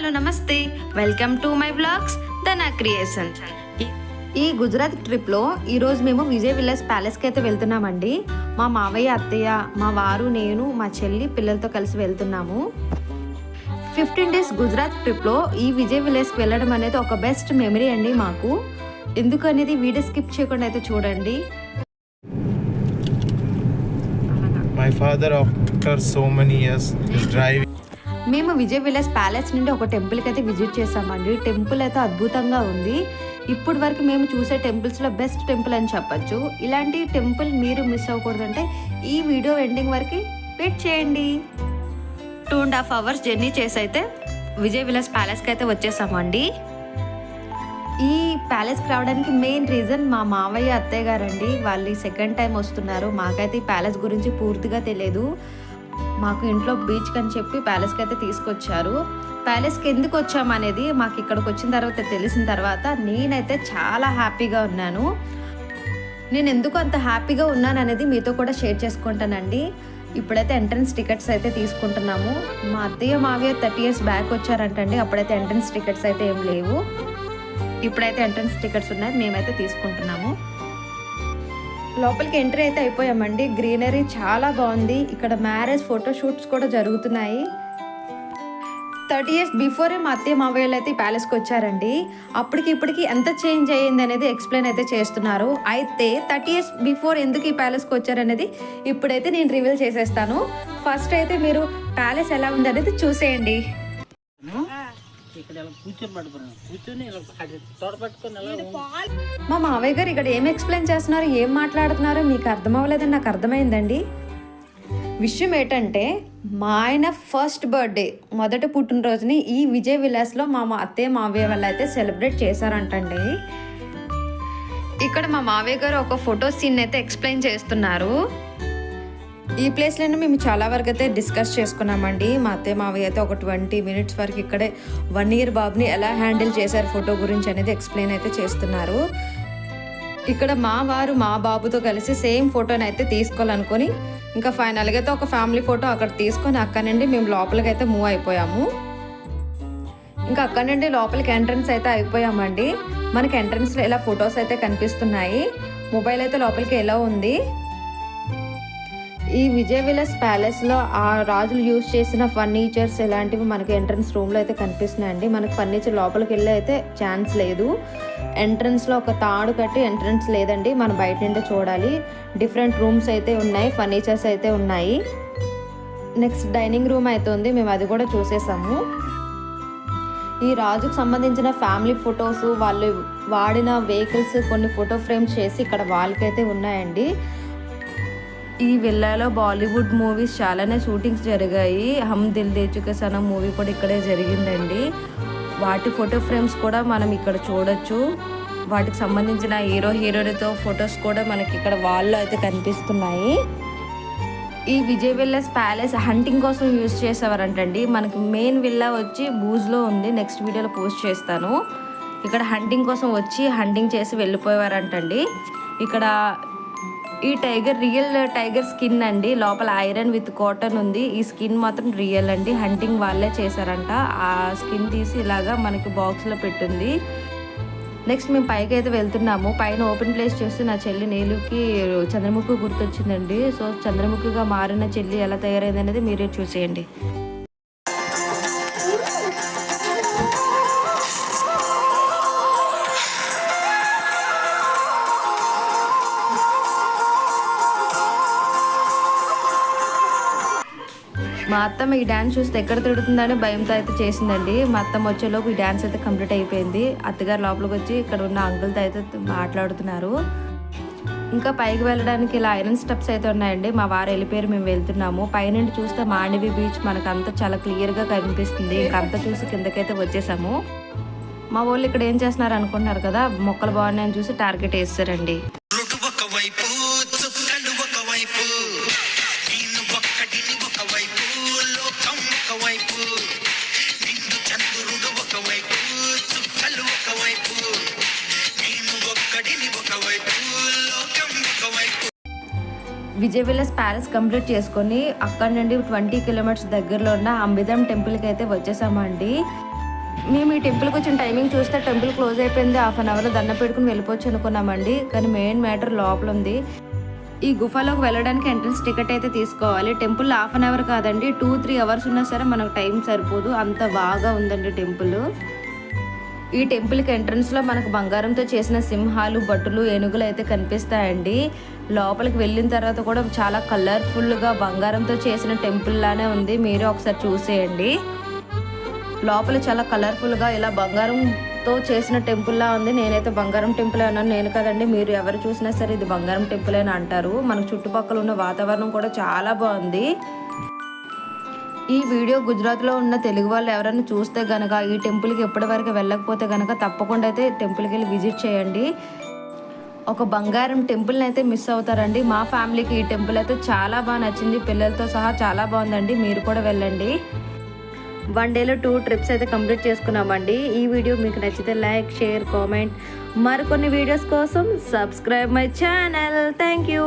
Hello నమస్తే, welcome to my vlogs Dhana Creations. ఈ గుజరాత్ ట్రిప్లో ఈరోజు మేము విజయ్ విలాస్ ప్యాలెస్కి అయితే వెళ్తున్నామండి. మా మావయ్య, అత్తయ్య, మా వారు, నేను, మా చెల్లి పిల్లలతో కలిసి వెళ్తున్నాము. 15 డేస్ గుజరాత్ ట్రిప్లో ఈ విజయ్ విలాస్కి వెళ్ళడం అనేది ఒక బెస్ట్ మెమరీ అండి మాకు. ఎందుకు అనేది వీడియో స్కిప్ చేయకుండా అయితే చూడండి. My father after so many years is driving. మేము విజయ్ విలాస్ ప్యాలెస్ నుండి ఒక టెంపుల్కి అయితే విజిట్ చేసామండి. టెంపుల్ అయితే అద్భుతంగా ఉంది. ఇప్పటి వరకు మేము చూసే టెంపుల్స్లో బెస్ట్ టెంపుల్ అని చెప్పచ్చు. ఇలాంటి టెంపుల్ మీరు మిస్ అవ్వకూడదంటే ఈ వీడియో ఎండింగ్ వరకు వెయిట్ చేయండి. 2.5 hours జర్నీ చేసి అయితే విజయ్ విలాస్ ప్యాలెస్కి అయితే వచ్చేసామండి. ఈ ప్యాలెస్కి రావడానికి మెయిన్ రీజన్ మా మావయ్య, అత్తయ్య గారండి. వాళ్ళు సెకండ్ టైం వస్తున్నారు. మాకైతే ఈ ప్యాలెస్ గురించి పూర్తిగా తెలియదు. మాకు ఇంట్లో బీచ్కి అని చెప్పి ప్యాలెస్కి అయితే తీసుకొచ్చారు. ప్యాలెస్కి ఎందుకు వచ్చామనేది మాకు ఇక్కడికి వచ్చిన తర్వాత తెలిసిన తర్వాత నేనైతే చాలా హ్యాపీగా ఉన్నాను. నేను ఎందుకు అంత హ్యాపీగా ఉన్నాను అనేది మీతో కూడా షేర్ చేసుకుంటానండి. ఇప్పుడైతే ఎంట్రన్స్ టికెట్స్ అయితే తీసుకుంటున్నాము. మా అత్తయ్య, మావయ్య 30 years బ్యాక్ వచ్చారంటండి. అప్పుడైతే ఎంట్రన్స్ టికెట్స్ అయితే ఏం లేవు. ఇప్పుడైతే ఎంట్రన్స్ టికెట్స్ ఉన్నాయి, మేమైతే తీసుకుంటున్నాము. లోపలికి ఎంట్రీ అయితే అయిపోయామండి. గ్రీనరీ చాలా బాగుంది. ఇక్కడ మ్యారేజ్ ఫోటోషూట్స్ కూడా జరుగుతున్నాయి. 30 years బిఫోరే మా అత్తయ్య, మావయ్యలు అయితే ఈ ప్యాలెస్కి వచ్చారండి. అప్పటికి ఇప్పటికి ఎంత చేంజ్ అయ్యింది అనేది ఎక్స్ప్లెయిన్ అయితే చేస్తున్నారు. అయితే 30 years బిఫోర్ ఎందుకు ఈ ప్యాలెస్కి వచ్చారనేది ఇప్పుడైతే నేను రివీల్ చేసేస్తాను. ఫస్ట్ అయితే మీరు ప్యాలెస్ ఎలా ఉంది అనేది చూసేయండి. మా మావయ్య గారు ఇక్కడ ఏం ఎక్స్ప్లెయిన్ చేస్తున్నారు, ఏం మాట్లాడుతున్నారో మీకు అర్థం అవ్వలేదని నాకు అర్థమైందండి. విషయం ఏంటంటే మా ఆయన ఫస్ట్ బర్త్డే, మొదటి పుట్టినరోజుని ఈ విజయ్ విలాస్లో మా అత్తయ్య, మావయ్య వాళ్ళు అయితే సెలబ్రేట్ చేశారంటండి. ఇక్కడ మా మావయ్య గారు ఒక ఫోటో సీన్ అయితే ఎక్స్ప్లెయిన్ చేస్తున్నారు. ఈ ప్లేస్లోనే మేము చాలా వరకు అయితే డిస్కస్ చేసుకున్నామండి. మా అత్తయ్య, మావయ్య అయితే ఒక 20 minutes వరకు ఇక్కడే 1 year బాబుని ఎలా హ్యాండిల్ చేశారు ఫోటో గురించి అనేది ఎక్స్ప్లెయిన్ అయితే చేస్తున్నారు. ఇక్కడ మా వారు మా బాబుతో కలిసి సేమ్ ఫోటోని అయితే తీసుకోవాలనుకొని ఇంకా ఫైనల్గా అయితే ఒక ఫ్యామిలీ ఫోటో అక్కడ తీసుకొని అక్కడ నుండి మేము లోపలికి అయితే మూవ్ అయిపోయాము. ఇంకా అక్కడ నుండి లోపలికి ఎంట్రన్స్ అయితే అయిపోయామండి. మనకి ఎంట్రన్స్లో ఇలా ఫొటోస్ అయితే కనిపిస్తున్నాయి. మొబైల్ అయితే లోపలికి ఎలా ఉంది. ఈ విజయ్ విలాస్ ప్యాలెస్లో ఆ రాజులు యూజ్ చేసిన ఫర్నిచర్స్ ఇలాంటివి మనకి ఎంట్రన్స్ రూమ్లో అయితే కనిపిస్తున్నాయండి. మనకి ఫర్నిచర్ లోపలికి వెళ్ళి అయితే ఛాన్స్ లేదు. ఎంట్రన్స్లో ఒక తాడు కట్టి ఎంట్రన్స్ లేదండి, మనం బయట నుండి చూడాలి. డిఫరెంట్ రూమ్స్ అయితే ఉన్నాయి, ఫర్నిచర్స్ అయితే ఉన్నాయి. నెక్స్ట్ డైనింగ్ రూమ్ అయితే ఉంది, మేము అది కూడా చూసేసాము. ఈ రాజుకు సంబంధించిన ఫ్యామిలీ ఫొటోస్, వాళ్ళు వాడిన వెహికల్స్ కొన్ని ఫోటో ఫ్రేమ్స్ చేసి ఇక్కడ వాళ్ళకైతే ఉన్నాయండి. ఈ విల్లాలో బాలీవుడ్ మూవీస్ చాలానే షూటింగ్స్ జరిగాయి. హమ్ దిల్ దే చుకే సనమ్ మూవీ కూడా ఇక్కడే జరిగిందండి. వాటి ఫోటో ఫ్రేమ్స్ కూడా మనం ఇక్కడ చూడొచ్చు. వాటికి సంబంధించిన హీరో, హీరోయిన్తో ఫొటోస్ కూడా మనకి ఇక్కడ వాల్లో అయితే కనిపిస్తున్నాయి. ఈ విజయ్ విలాస్ ప్యాలెస్ హంటింగ్ కోసం యూజ్ చేసేవారంటండి. మనకి మెయిన్ విల్లా వచ్చి బూజ్లో ఉంది, నెక్స్ట్ వీడియోలో పోస్ట్ చేస్తాను. ఇక్కడ హంటింగ్ కోసం వచ్చి హంటింగ్ చేసి వెళ్ళిపోయేవారంటండి. ఇక్కడ ఈ టైగర్ రియల్ టైగర్ స్కిన్ అండి, లోపల ఐరన్ విత్ కాటన్ ఉంది. ఈ స్కిన్ మాత్రం రియల్ అండి, హంటింగ్ వాళ్ళే చేశారంట. ఆ స్కిన్ తీసి ఇలాగా మనకి బాక్స్లో పెట్టింది. నెక్స్ట్ మేము పైకి అయితే వెళ్తున్నాము. పైన ఓపెన్ ప్లేస్ చూసి నా చెల్లి నీలుకి చంద్రముఖి గుర్తొచ్చిందండి. సో చంద్రముఖిగా మారిన చెల్లి ఎలా తయారైంది అనేది మీరే చూసేయండి. మా అత్తమ్మ ఈ డ్యాన్స్ చూస్తే ఎక్కడ తిడుతుందని భయంతో అయితే చేసిందండి. మా అత్తమ్మ వచ్చేలోపు ఈ డ్యాన్స్ అయితే కంప్లీట్ అయిపోయింది. అత్తగారు లోపలికి వచ్చి ఇక్కడ ఉన్న అంకుల్తో అయితే మాట్లాడుతున్నారు. ఇంకా పైకి వెళ్ళడానికి ఇలా ఐరన్ స్టెప్స్ అయితే ఉన్నాయండి. మా వారు వెళ్ళిపోయారు, మేము వెళ్తున్నాము. పైనుండి చూస్తే మాండవి బీచ్ మనకంతా చాలా క్లియర్గా కనిపిస్తుంది. ఇంకంతా చూసి కిందకైతే వచ్చేసాము. మా వాళ్ళు ఇక్కడ ఏం చేస్తున్నారు అనుకుంటున్నారు కదా, మొక్కలు బాగున్నాయని చూసి టార్గెట్ వేస్తారండి. విజయ్ విలాస్ ప్యాలెస్ కంప్లీట్ చేసుకొని అక్కడ నుండి 20 kilometers దగ్గరలో ఉన్న అంబిదం టెంపుల్కి అయితే వచ్చేసామండి. మేము ఈ టెంపుల్కి వచ్చిన టైమింగ్ చూస్తే టెంపుల్ క్లోజ్ అయిపోయింది, 1/2 అవర్లో దండం పెట్టుకుని వెళ్ళిపోవచ్చు అనుకున్నామండి. కానీ మెయిన్ మ్యాటర్ లోపల ఉంది. ఈ గుఫలోకి వెళ్ళడానికి ఎంట్రన్స్ టికెట్ అయితే తీసుకోవాలి. టెంపుల్ 1/2 అవర్ కాదండి, 2-3 అవర్స్ ఉన్నా సరే మనకు టైం సరిపోదు, అంత బాగా ఉందండి టెంపుల్. ఈ టెంపుల్కి ఎంట్రన్స్లో మనకు బంగారంతో చేసిన సింహాలు, బట్టులు, ఏనుగులు అయితే కనిపిస్తాయండి. లోపలికి వెళ్ళిన తర్వాత కూడా చాలా కలర్ఫుల్గా బంగారంతో చేసిన టెంపుల్ లానే ఉంది. మీరు ఒకసారి చూసేయండి. లోపల చాలా కలర్ఫుల్గా ఇలా బంగారంతో చేసిన టెంపుల్లా ఉంది. నేనైతే బంగారం టెంపుల్ అన్నాను, నేను కదండి. మీరు ఎవరు చూసినా సరే ఇది బంగారం టెంపుల్ అని అంటారు. మనకు చుట్టుపక్కల ఉన్న వాతావరణం కూడా చాలా బాగుంది. ఈ వీడియో గుజరాత్లో ఉన్న తెలుగు వాళ్ళు ఎవరైనా చూస్తే కనుక ఈ టెంపుల్కి ఎప్పటి వరకు వెళ్ళకపోతే కనుక తప్పకుండా అయితే టెంపుల్కి వెళ్ళి విజిట్ చేయండి. ఒక బంగారం టెంపుల్ని అయితే మిస్ అవుతారండి. మా ఫ్యామిలీకి ఈ టెంపుల్ అయితే చాలా బాగా నచ్చింది, పిల్లలతో సహా చాలా బాగుందండి. మీరు కూడా వెళ్ళండి. 1 డేలో 2 ట్రిప్స్ అయితే కంప్లీట్ చేసుకున్నామండి. ఈ వీడియో మీకు నచ్చితే లైక్, షేర్, కామెంట్. మరికొన్ని వీడియోస్ కోసం subscribe my channel. Thank you.